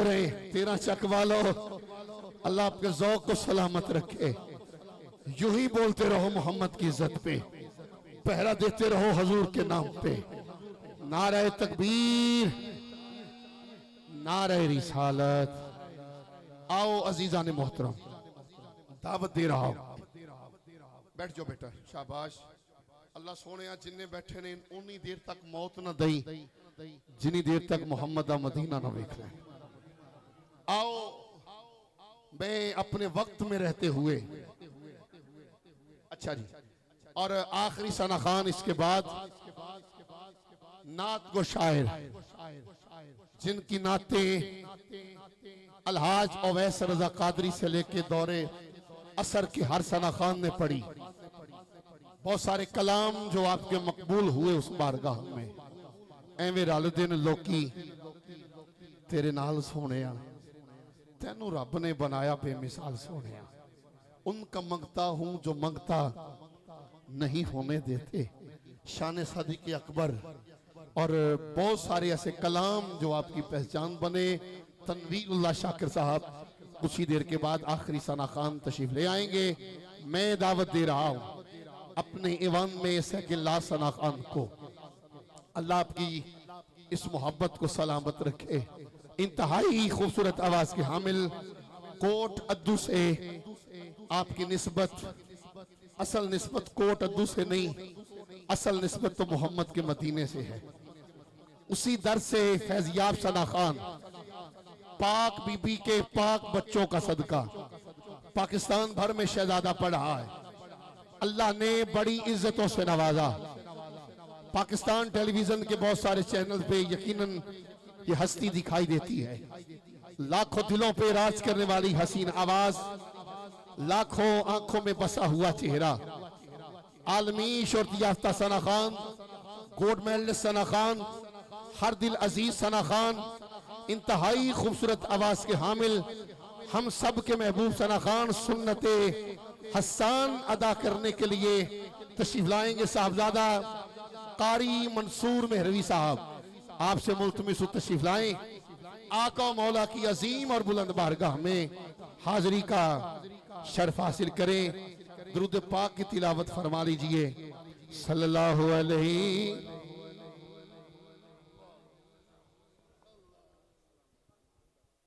रहे। 13 चक वालों, अल्लाह आपके ज़ौक़ को सलामत रखे। यूं ही बोलते रहो मोहम्मद की इज्जत पे, पहरा देते रहो हजूर के नाम पे। नारे तकबीर, नारे रिसालत। आओ अजीजा ने मोहतरम, दावत दे रहा हूं। बैठ जाओ बेटा, शाबाश। अल्लाह सोने जिन्ने बैठे ने उन्नी देर तक मौत ना दई जिनी देर तक मोहम्मद दा मदीना ना देख लें। आओ, मैं अपने वक्त में रहते हुए, अच्छा जी, और आखिरी सना खान, इसके बाद नात गो शायर जिनकी नातें अलहाज अवैस रजा कादरी से लेके दौरे असर के हर सना खान ने पढ़ी। बहुत सारे कलाम जो आपके मकबूल हुए उस बारगाह में। एवें रल दिन लोकी तेरे नाल सोने, तेनू रब ने बनाया बेमिसाल सोने। उनका मंगता हूं जो मंगता नहीं होने देते। शान सदीक़ अकबर और बहुत सारे ऐसे कलाम जो आपकी पहचान बने। तनवीरुल्लाह शाकिर साहब कुछ ही देर के बाद आखिरी सना खान तशरीफ ले आएंगे। मैं दावत दे रहा हूं अपने ईवान में सैकिल्ला सना खान को। अल्लाह आपकी इस मोहब्बत को सलामत रखे। इंतहाई खूबसूरत आवाज के हामिल कोट अद्दू से आपकी निस्बत, असल निस्बत कोट अद्दू से नहीं, असल निस्बत तो मोहम्मद के मदीने से है। उसी दर से फैजियाब सना खान, पाक बीबी के पाक बच्चों का सदका पाकिस्तान भर में शहजादा पढ़ा है। अल्लाह ने बड़ी इज्जतों से नवाजा। पाकिस्तान टेलीविजन के बहुत सारे चैनल पे यकीनन ये हस्ती दिखाई देती है। लाखों दिलों पे राज करने वाली हसीन आवाज, लाखों आंखों में बसा हुआ चेहरा, आलमी शोहरत याफ्ता सना खान, गोल्ड मेडलिस्ट सना खान, हर दिल अजीज सना खान, इंतहाई खूबसूरत आवाज के हामिल, हम सब के महबूब सना खान सुन्नते हसान अदा करने के लिए तशरीफ लाएंगे। साहबजादा कारी मंसूर मेहरवी साहब आपसे मुल्तमिस तशरीफ लाएं। आका मौला की अजीम और बुलंद बारगाह में हाजिरी का शर्फ हासिल करें। दुरूद पाक की तिलावत फरमा लीजिए। सल्लल्लाहु अलैहि